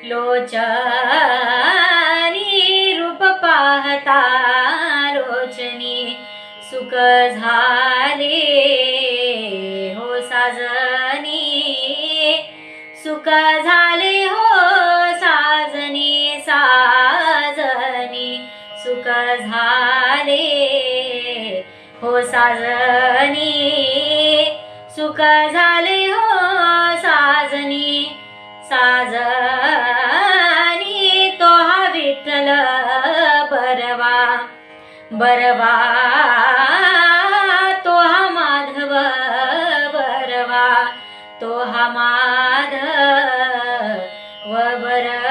लोचनी रूप पाहता लोचनी सुख झाले हो साजनी सुख झाले हो साजनी साजनी सुख झाले हो साजनी सुख झाले हो साजनी साजनी तो हा विठ्ठल बरवा बरवा तो हा माधव बरवा तो हा माधव बरवा